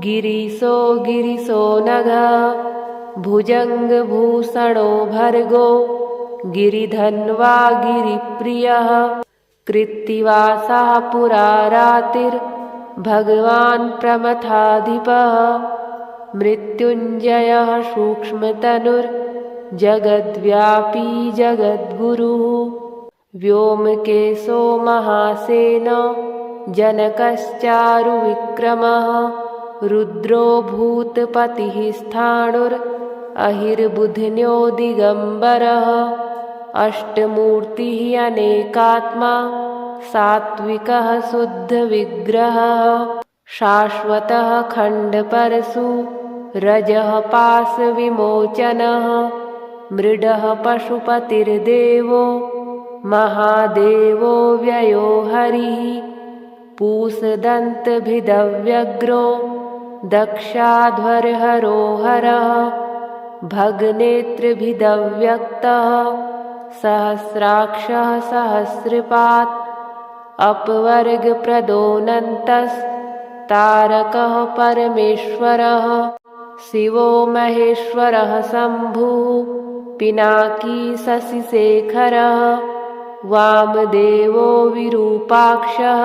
गिरिशो नघः भुजङ्गभूषणो भर्गो गिरिधन्वा गिरिप्रियः कृत्तिवासः पुरारातिर्भगवान् प्रमथाधिपः मृत्युञ्जयः सूक्ष्मतनुर्जगद्व्यापी जगद्गुरुः व्योमकेशो महासेनो जनकश्चारुविक्रमः रुद्रो भूतपतिः स्थाणुरहिर्बुध्न्यो दिगम्बरः अष्टमूर्तिः अनेकात्मा सात्विकः शुद्धविग्रहः शाश्वतः खण्डपरशु रजः पाशविमोचनः मृडः पशुपतिर्देवो महादेवो व्ययो हरिः पूषदन्तभिदव्यग्रो दक्षाध्वरहरो हरः भगनेत्रभिदव्यक्तः सहस्राक्षः सहस्रपात् अपवर्गप्रदोऽनन्तस्तारकः परमेश्वरः शिवो महेश्वरः शम्भुः पिनाकी शशिशेखरः वामदेवो विरूपाक्षः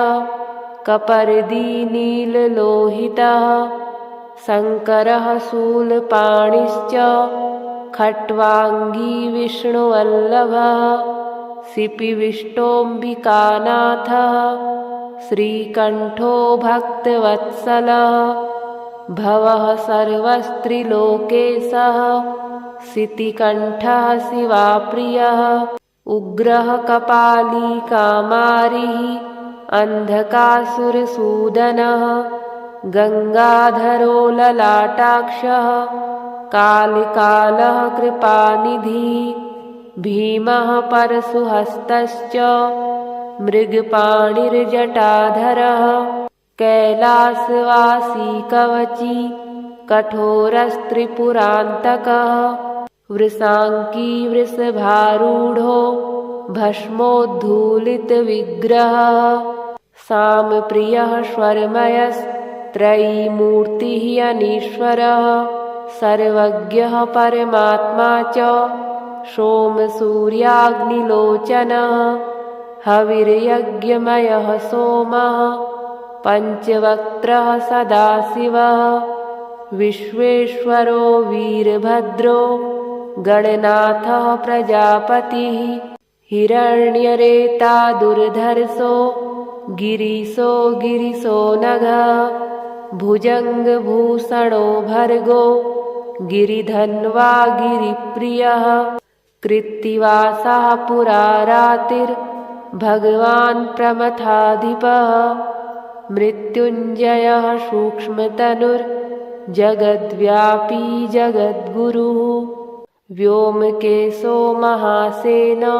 कपर्दी नीललोहितः शङ्करः शूलपाणिश्च खट्वाङ्गी विष्णुवल्लभः शिपिविष्टोऽम्बिकानाथः श्रीकण्ठो भक्तवत्सलः भवः सर्वस्त्रिलोकेशः शितिकण्ठः शिवाप्रियः उग्रः कपाली कामारिः अन्धकासुरसूदनः गङ्गाधरो ललाटाक्षः कालिकालः कृपानिधिः भीमः परशुहस्तश्च मृगपाणिर्जटाधरः कैलासवासी कवची कठोरस्त्रिपुरान्तकः वृषाङ्की वृषभारूढो भस्मोद्धूलितविग्रहः सामप्रियः स्वरमयस्त्रयीमूर्तिः अनीश्वरः सर्वज्ञः परमात्मा च सोमसूर्याग्निलोचनः हविर्यज्ञमयः सोमः पञ्चवक्त्रः सदाशिवः विश्वेश्वरो वीरभद्रो गणनाथः प्रजापतिः हिरण्यरेता दुर्धर्षो गिरिशो नघः भुजङ्गभूषणो भर्गो गिरिधन्वा गिरिप्रियः कृत्तिवासः पुरारातिर्भगवान् प्रमथाधिपः मृत्युञ्जयः सूक्ष्मतनुर्जगद्व्यापी जगद्गुरुः व्योमकेशो महासेनो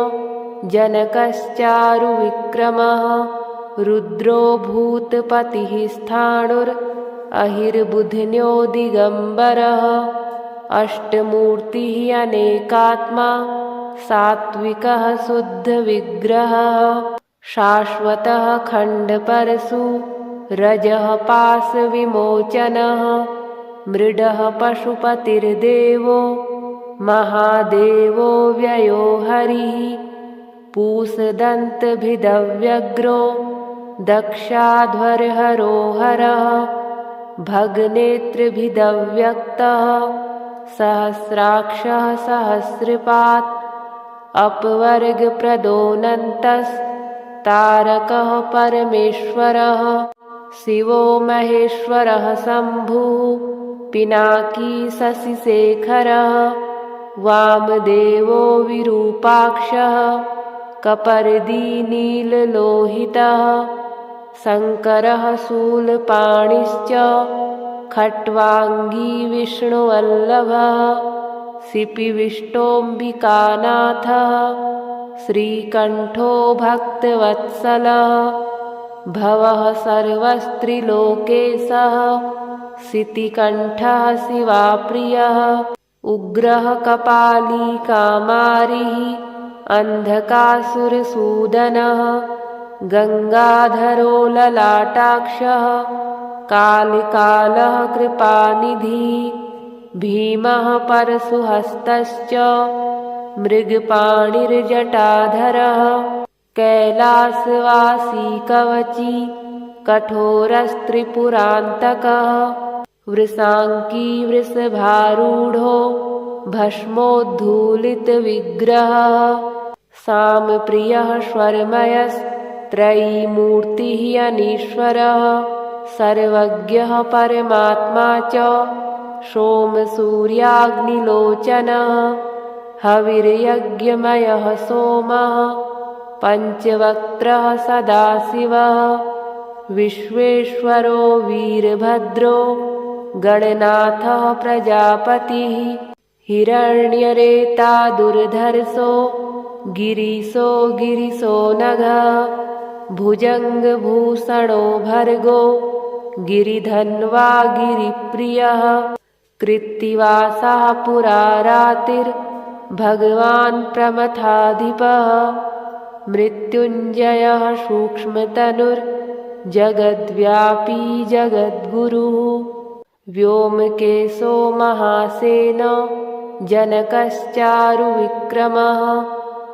जनकश्चारुविक्रमः रुद्रो भूतपतिः स्थाणुरहिर्बुध्न्यो दिगम्बरः अष्टमूर्तिः अनेकात्मा सात्विकः शुद्धविग्रहः शाश्वतः खण्डपरशु रजः पाशविमोचनः मृडः पशुपतिर्देवो महादेवो व्ययो हरिः पूषदन्तभिदव्यग्रो दक्षाध्वरहरो हरः भगनेत्रभिदव्यक्तः सहस्राक्षः सहस्रपात् अपवर्गप्रदोऽनन्तस्तारकः परमेश्वरः शिवो महेश्वरः शम्भुः पिनाकी शशिशेखरः वामदेवो विरूपाक्षः कपर्दी नीललोहितः शङ्करः शूलपाणिश्च खट्वाङ्गी विष्णुवल्लभः शिपिविष्टोऽम्बिकानाथः श्रीकण्ठो भक्तवत्सलः भवः सर्वस्त्रिलोकेशः शितिकण्ठः शिवाप्रियः उग्रः कपाली कामारिः अन्धकासुरसूदनः गङ्गाधरो ललाटाक्षः कालिकालः कृपानिधिः भीमः परशुहस्तश्च मृगपाणिर्जटाधरः कैलासवासी कवची कठोरस्त्रिपुरान्तकः वृषाङ्की वृषभारूढो भस्मोद्धूलितविग्रहः सामप्रियः स्वरमयस्त्रयीमूर्तिः अनीश्वरः सर्वज्ञः परमात्मा च सोमसूर्याग्निलोचनः हविर्यज्ञमयः सोमः पञ्चवक्त्रः सदाशिवः विश्वेश्वरो वीरभद्रो गणनाथः प्रजापतिः हिरण्यरेता दुर्धर्षो गिरिशो नघः भुजङ्गभूषणो भर्गो गिरिधन्वा गिरिप्रियः कृत्तिवासः पुरारातिर्भगवान् प्रमथाधिपः मृत्युञ्जयः सूक्ष्मतनुर्जगद्व्यापी जगद्गुरुः व्योमकेशो महासेनो जनकश्चारुविक्रमः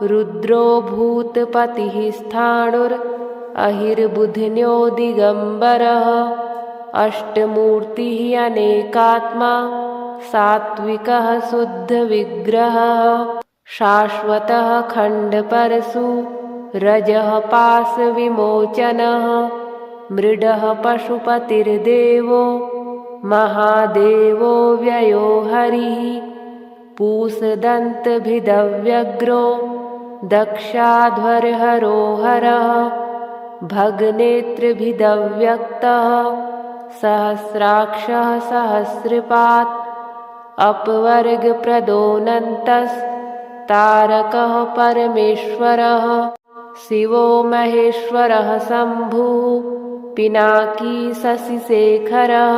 रुद्रो भूतपतिः स्थाणुरहिर्बुध्न्यो दिगम्बरः अष्टमूर्तिः अनेकात्मा सात्विकः शुद्धविग्रहः शाश्वतः खण्डपरशु रजः पाशविमोचनः मृडः पशुपतिर्देवो महादेवो व्ययो हरिः पूषदन्तभिदव्यग्रो दक्षाध्वरहरो हरः भगनेत्रभिदव्यक्तः सहस्राक्षः सहस्रपात् अपवर्गप्रदोऽनन्तस्तारकः परमेश्वरः शिवो महेश्वरः शम्भुः पिनाकी शशिशेखरः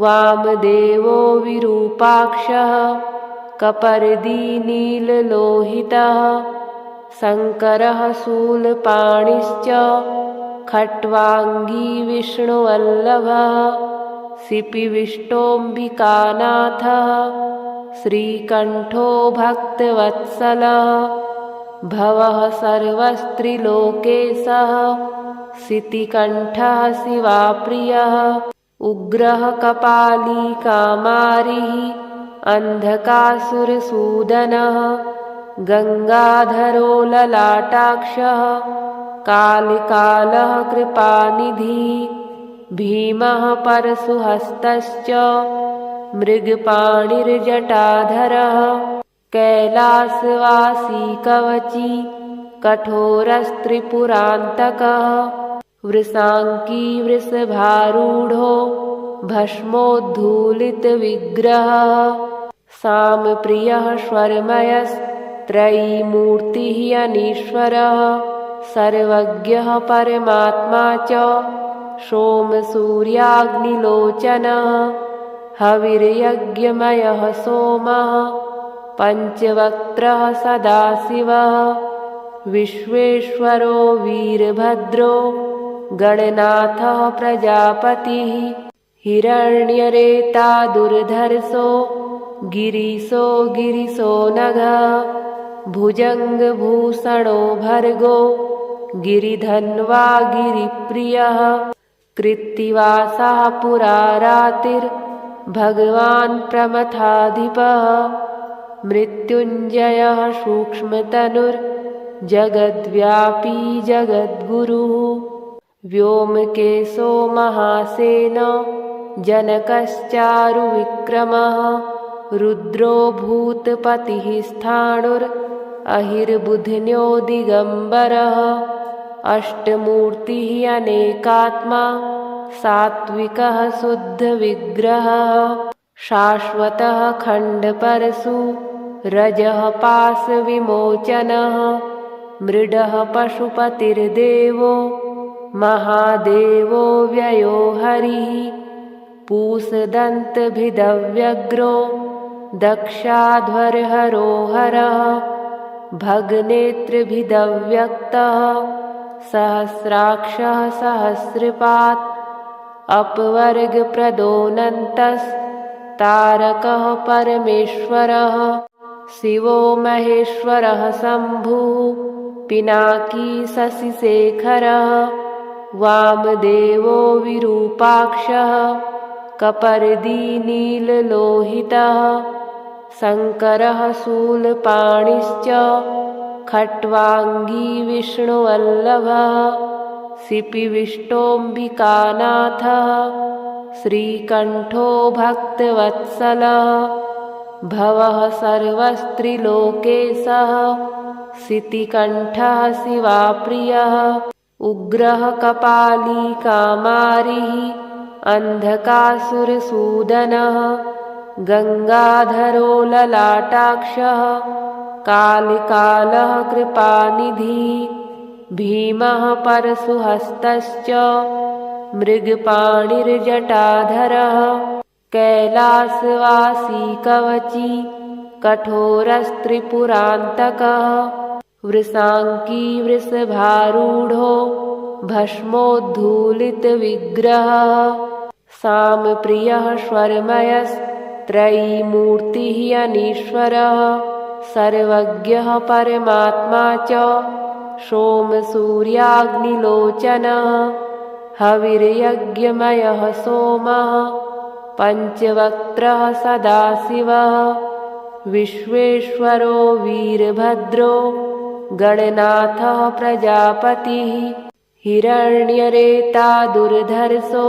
वामदेवो विरूपाक्षः कपर्दी नीललोहितः शङ्करः शूलपाणिश्च खट्वाङ्गी विष्णुवल्लभः शिपिविष्टोऽम्बिकानाथः श्रीकण्ठो भक्तवत्सलः भवः सर्वस्त्रिलोकेशः शितिकण्ठः शिवाप्रियः उग्रः कपाली कामारिः अन्धकासुरसूदनः गङ्गाधरो ललाटाक्षः कालिकालः कृपानिधिः भीमः परशुहस्तश्च मृगपाणिर्जटाधरः कैलासवासी कवची कठोरस्त्रिपुरान्तकः वृषाङ्की वृषभारूढो भस्मोद्धूलितविग्रहः सामप्रियः स्वरमयस्त्रयीमूर्तिः अनीश्वरः सर्वज्ञः परमात्मा च सोमसूर्याग्निलोचनः हविर्यज्ञमयः सोमः पञ्चवक्त्रः सदाशिवः विश्वेश्वरो वीरभद्रो गणनाथः प्रजापतिः हिरण्यरेता दुर्धर्षो गिरिशो नघः भुजङ्गभूषणो भर्गो गिरिधन्वा गिरिप्रियः कृत्तिवासः पुरारातिर्भगवान् प्रमथाधिपः मृत्युञ्जयः सूक्ष्मतनुर्जगद्व्यापी जगद्गुरुः व्योमकेशो महासेनो जनकश्चारुविक्रमः रुद्रो भूतपतिः स्थाणुरहिर्बुध्न्यो दिगम्बरः अष्टमूर्तिः अनेकात्मा सात्विकः शुद्धविग्रहः शाश्वतः खण्डपरशु रजः पाशविमोचनः मृडः पशुपतिर्देवो महादेवो व्ययो हरिः पूषदन्तभिदव्यग्रो दक्षाध्वरहरो हरः भगनेत्रभिदव्यक्तः सहस्राक्षः सहस्रपात् अपवर्गप्रदोऽनन्तस्तारकः परमेश्वरः शिवो महेश्वरः शम्भुः पिनाकी शशिशेखरः वामदेवो विरूपाक्षः कपर्दी नीललोहितः शङ्करः शूलपाणिश्च खट्वाङ्गी विष्णुवल्लभः सिपिविष्टोऽम्बिकानाथः श्रीकण्ठो भक्तवत्सलः भवः सर्वस्त्रिलोकेशः सितिकण्ठः शिवाप्रियः उग्रः कपाली कामारिः अन्धकासुरसूदनः गङ्गाधरो ललाटाक्षः कालिकालः कृपानिधिः भीमः परशुहस्तश्च मृगपाणिर्जटाधरः कैलासवासी कवची कठोरस्त्रिपुरान्तकः वृषाङ्की वृषभारूढो भस्मोद्धूलितविग्रहः सामप्रियः स्वरमयस्त्रयीमूर्तिः अनीश्वरः सर्वज्ञः परमात्मा च सोमसूर्याग्निलोचनः हविर्यज्ञमयः सोमः पञ्चवक्त्रः सदाशिवः विश्वेश्वरो वीरभद्रो गणनाथः प्रजापतिः हिरण्यरेता दुर्धर्षो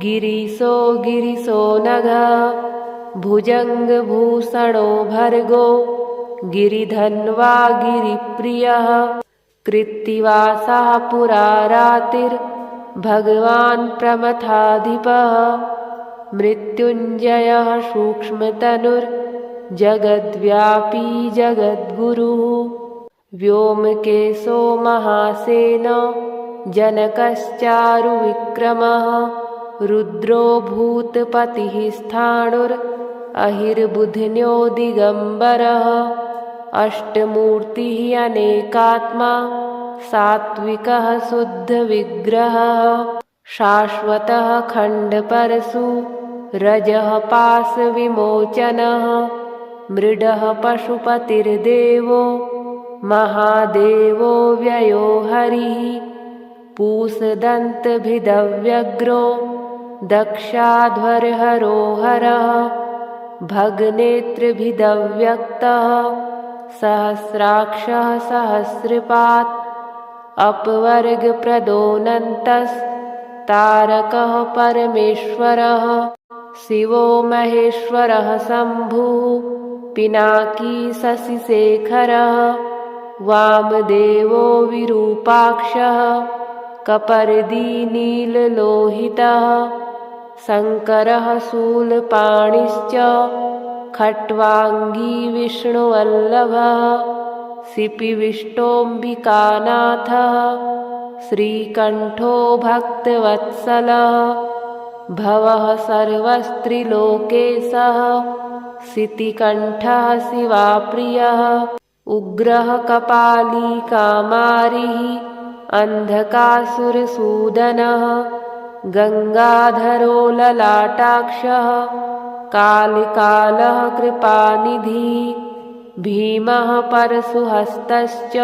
गिरिशो नघः भुजङ्गभूषणो भर्गो गिरिधन्वा गिरिप्रियः कृत्तिवासः पुरारातिर्भगवान् प्रमथाधिपः मृत्युञ्जयः सूक्ष्मतनुर्जगद्व्यापी जगद्गुरुः व्योमकेशो महासेनो जनकश्चारुविक्रमः रुद्रो भूतपतिः स्थाणुरहिर्बुध्न्यो दिगम्बरः अष्टमूर्तिः अनेकात्मा सात्विकः शुद्धविग्रहः शाश्वतः खण्डपरशु रजः पाशविमोचनः मृडः पशुपतिर्देवो महादेवो व्ययो हरिः पूषदन्तभिदव्यग्रो दक्षाध्वरहरो हरः भगनेत्रभिदव्यक्तः सहस्राक्षः सहस्रपात् अपवर्गप्रदोऽनन्तस्तारकः परमेश्वरः शिवो महेश्वरः शम्भुः पिनाकी शशिशेखरः वामदेवो विरूपाक्षः कपर्दी नीललोहितः शङ्करः शूलपाणिश्च खट्वाङ्गी विष्णुवल्लभः सिपिविष्टोऽम्बिकानाथः श्रीकण्ठो भक्तवत्सलः भवः सर्वस्त्रिलोकेशः सितिकण्ठः शिवाप्रियः उग्रः कपाली कामारिः अन्धकासुरसूदनः गङ्गाधरो ललाटाक्षः कालिकालः कृपानिधिः भीमः परशुहस्तश्च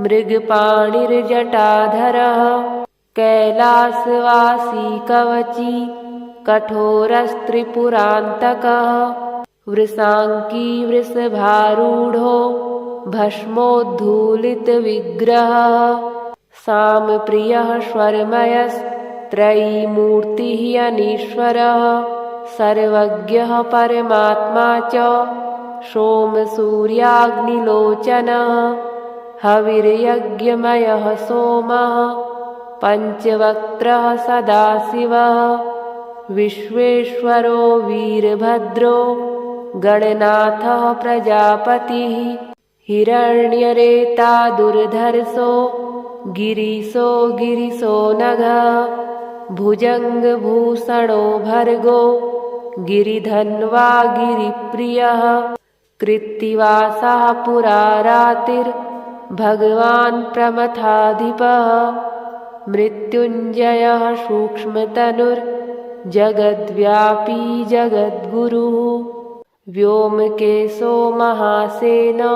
मृगपाणिर्जटाधरः कैलासवासी कवची कठोरस्त्रिपुरान्तकः वृषाङ्की वृषभारूढो भस्मोद्धूलितविग्रहः सामप्रियः स्वरमयस्त्रयीमूर्तिः अनीश्वरः सर्वज्ञः परमात्मा च सोमसूर्याग्निलोचनः हविर्यज्ञमयः सोमः पञ्चवक्त्रः सदाशिवः विश्वेश्वरो वीरभद्रो गणनाथः प्रजापतिः हिरण्यरेता दुर्धर्षो गिरिशो नघः भुजङ्गभूषणो भर्गो गिरिधन्वा गिरिप्रियः कृत्तिवासः पुरारातिर्भगवान् प्रमथाधिपः मृत्युञ्जयः सूक्ष्मतनुर्जगद्व्यापी जगद्गुरुः व्योमकेशो महासेनो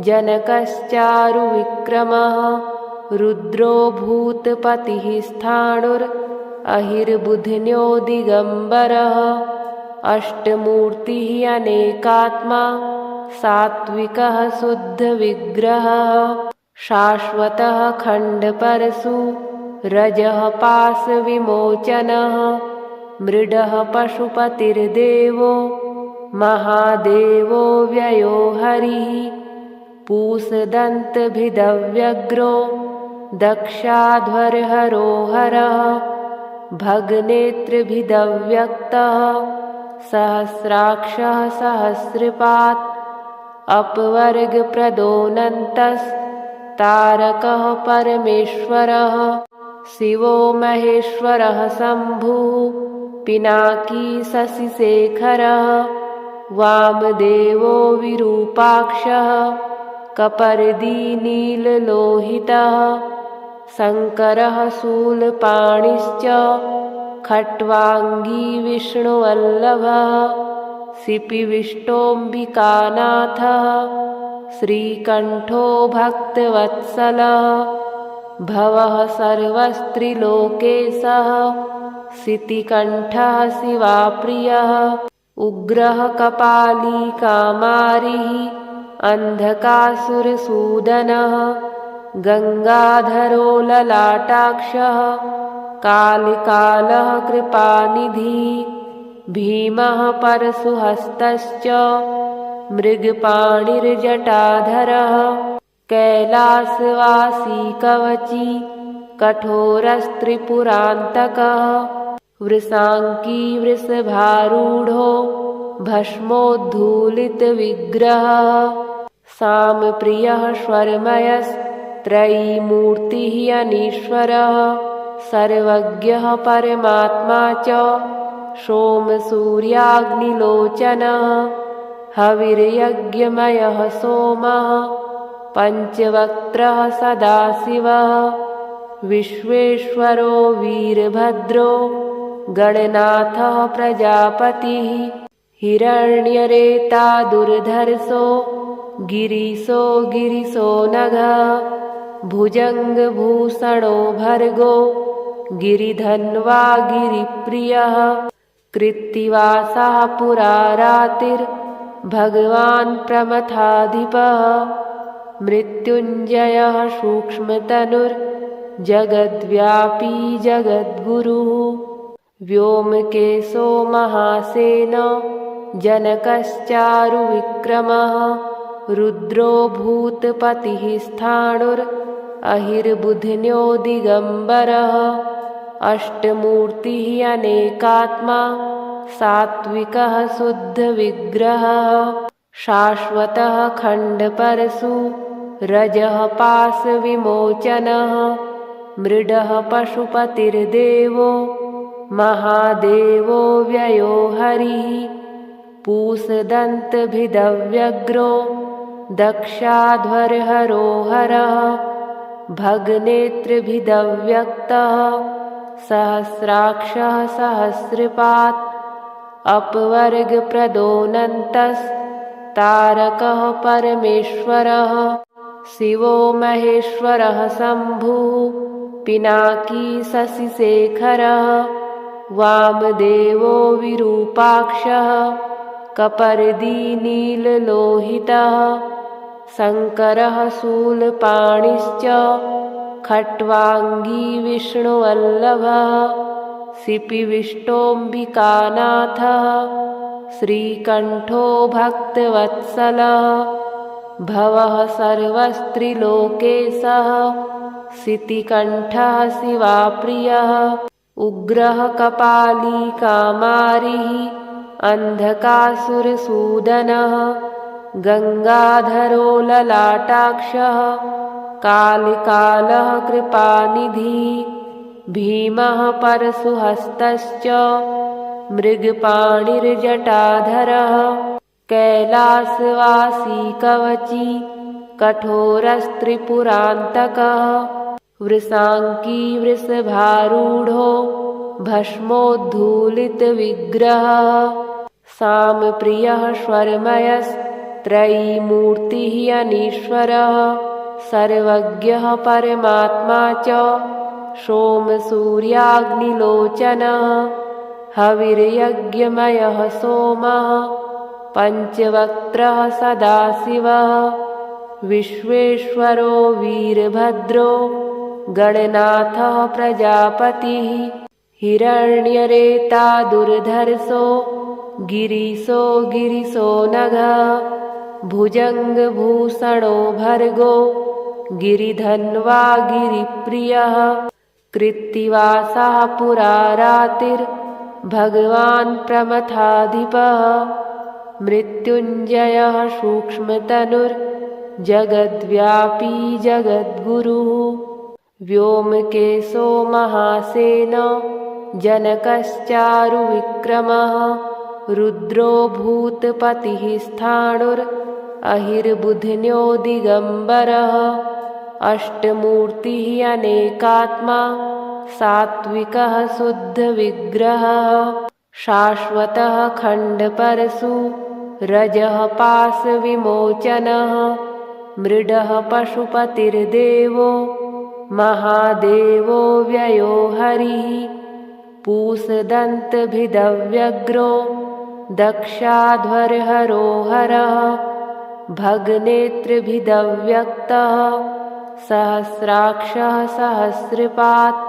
जनकश्चारुविक्रमः रुद्रो भूतपतिः स्थाणुरहिर्बुध्न्यो दिगम्बरः अष्टमूर्तिः अनेकात्मा सात्विकः शुद्धविग्रहः शाश्वतः खण्डपरशु रजः पाशविमोचनः मृडः पशुपतिर्देवो महादेवो व्ययो हरिः पूषदन्तभिदव्यग्रो दक्षाध्वरहरो हरः भगनेत्रभिदव्यक्तः सहस्राक्षः सहस्रपात् अपवर्गप्रदोऽनन्तस्तारकः परमेश्वरः शिवो महेश्वरः शम्भुः पिनाकी शशिशेखरः वामदेवो विरूपाक्षः कपर्दी नीललोहितः शङ्करः शूलपाणिश्च खट्वाङ्गी विष्णुवल्लभः सिपिविष्टोऽम्बिकानाथः श्रीकण्ठो भक्तवत्सलः भवः सर्वस्त्रिलोकेशः सितिकण्ठः शिवाप्रियः उग्रः कपाली कामारिः अन्धकासुरसूदनः गङ्गाधरो ललाटाक्षः कालिकालः कृपानिधिः भीमः परशुहस्तश्च मृगपाणिर्जटाधरः कैलासवासी कवची कठोरस्त्रिपुरान्तकः वृषाङ्की वृषभारूढो भस्मोद्धूलितविग्रहः सामप्रियः स्वरमयस्त्रयीमूर्तिः अनीश्वरः सर्वज्ञः परमात्मा च सोमसूर्याग्निलोचनः हविर्यज्ञमयः सोमः पञ्चवक्त्रः सदाशिवः विश्वेश्वरो वीरभद्रो गणनाथः प्रजापतिः हिरण्यरेता दुर्धर्षो गिरिशो नघः भुजङ्गभूषणो भर्गो गिरिधन्वा गिरिप्रियः कृत्तिवासः पुरा रातिर्भगवान् प्रमथाधिपः मृत्युञ्जयः सूक्ष्मतनुर्जगद्व्यापी जगद्गुरुः व्योमकेशो महासेनो जनकश्चारुविक्रमः रुद्रो भूतपतिः स्थाणुरहिर्बुध्न्यो दिगम्बरः अष्टमूर्तिः अनेकात्मा सात्विकः शुद्धविग्रहः शाश्वतः खण्डपरशु रजः पाशविमोचनः मृडः पशुपतिर्देवो महादेवो व्ययो हरिः पूषदन्तभिदव्यग्रो दक्षाध्वरहरो हरः भगनेत्रभिदव्यक्तः सहस्राक्षः सहस्रपात् अपवर्गप्रदोऽनन्तस्तारकः परमेश्वरः शिवो महेश्वरः शम्भुः पिनाकी शशिशेखरः वामदेवो विरूपाक्षः कपर्दी नीललोहितः शङ्करः शूलपाणिश्च खट्वाङ्गी विष्णुवल्लभः शिपिविष्टोऽम्बिकानाथः श्रीकण्ठो भक्तवत्सलः भवः सर्वस्त्रिलोकेशः शितिकण्ठः शिवाप्रियः उग्रः कपाली कामारिः अन्धकासुरसूदनः गङ्गाधरो ललाटाक्षः कालिकालः कृपानिधिः भीमः परशुहस्तश्च मृगपाणिर्जटाधरः कैलासवासी कवची कठोरस्त्रिपुरान्तकः वृषाङ्की वृषभारूढो भस्मोद्धूलितविग्रहः सामप्रियः स्वरमयस्त्रयीमूर्तिः अनीश्वरः सर्वज्ञः परमात्मा च सोमसूर्याग्निलोचनः हविर्यज्ञमयः सोमः पञ्चवक्त्रः सदाशिवः विश्वेश्वरो वीरभद्रो गणनाथः प्रजापतिः हिरण्यरेता दुर्धर्षो गिरिशो नघः भुजङ्गभूषणो भर्गो गिरिधन्वा गिरिप्रियः कृत्तिवासः पुरा रातिर्भगवान् प्रमथाधिपः मृत्युञ्जयः सूक्ष्मतनुर्जगद्व्यापी जगद्गुरुः व्योमकेशो महासेनो जनकश्चारुविक्रमः रुद्रो भूतपतिः स्थाणुरहिर्बुध्न्यो दिगम्बरः अष्टमूर्तिः अनेकात्मा सात्विकः शुद्धविग्रहः शाश्वतः खण्डपरशु रजः पाशविमोचनः मृडः पशुपतिर्देवो महादेवो व्ययो हरिः पूषदन्तभिदव्यग्रो दक्षाध्वरहरो हरः भगनेत्रभिदव्यक्तः सहस्राक्षः सहस्रपात्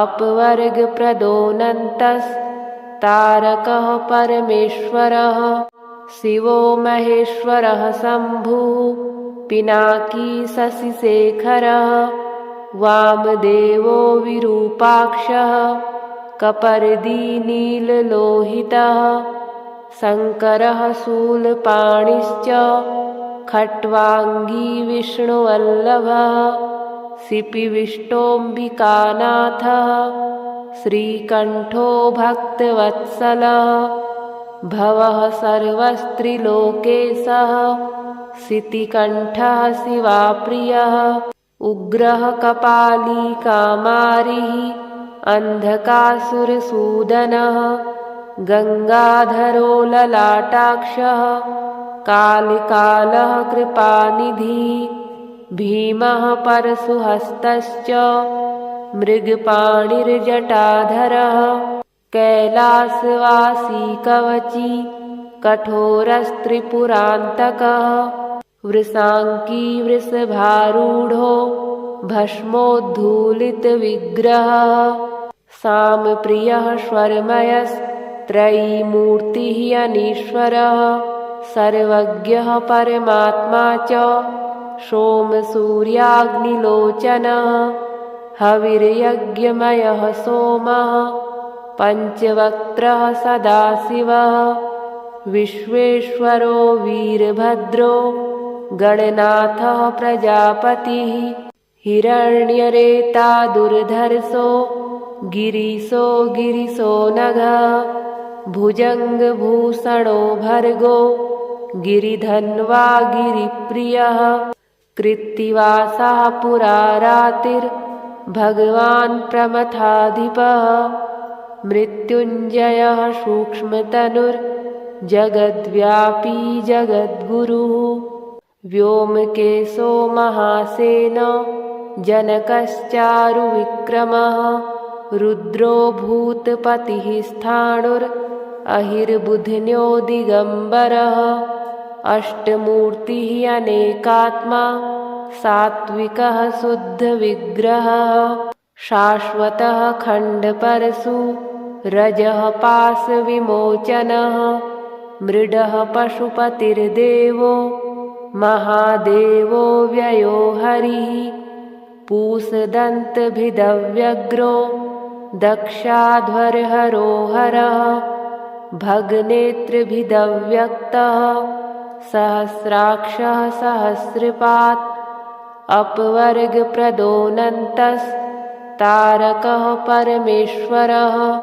अपवर्गप्रदोऽनन्तस्तारकः परमेश्वरः शिवो महेश्वरः शम्भुः पिनाकी शशिशेखरः वामदेवो विरूपाक्षः कपर्दी नीललोहितः शङ्करः शूलपाणिश्च खट्वाङ्गी विष्णुवल्लभः शिपिविष्टोऽम्बिकानाथः श्रीकण्ठो भक्तवत्सलः भवः सर्वस्त्रिलोकेशः शितिकण्ठः शिवाप्रियः उग्रः कपाली कामारिः अन्धकासुरसूदनः गङ्गाधरो ललाटाक्षः कालिकालः कृपानिधिः भीमः परशुहस्तश्च मृगपाणिर्जटाधरः कैलासवासी कवची कठोरस्त्रिपुरान्तकः वृषाङ्की वृषभारूढो भस्मोद्धूलितविग्रहः सामप्रियः स्वरमयस्त्रयीमूर्तिः अनीश्वरः सर्वज्ञः परमात्मा च सोमसूर्याग्निलोचनः हविर्यज्ञमयः सोमः पञ्चवक्त्रः सदाशिवः विश्वेश्वरो वीरभद्रो गणनाथः प्रजापतिः हिरण्यरेता दुर्धर्षो गिरिशो नघः भुजङ्गभूषणो भर्गो गिरिधन्वा गिरिप्रियः कृत्तिवासः पुरारातिर्भगवान् प्रमथाधिपः मृत्युञ्जयः सूक्ष्मतनुर्जगद्व्यापी जगद्गुरुः व्योमकेशो महासेनो जनकश्चारुविक्रमः रुद्रो भूतपतिः स्थाणुरहिर्बुध्न्यो दिगम्बरः अष्टमूर्तिः अनेकात्मा सात्विकः शुद्धविग्रहः शाश्वतः खण्डपरशु रजः पाशविमोचनः मृडः पशुपतिर्देवो महादेवो व्ययो हरिः पूषदन्तभिदव्यग्रो दक्षाध्वरहरो हरः भगनेत्रभिदव्यक्तः सहस्राक्षः सहस्रपात् अपवर्गप्रदोऽनन्तस्तारकः परमेश्वरः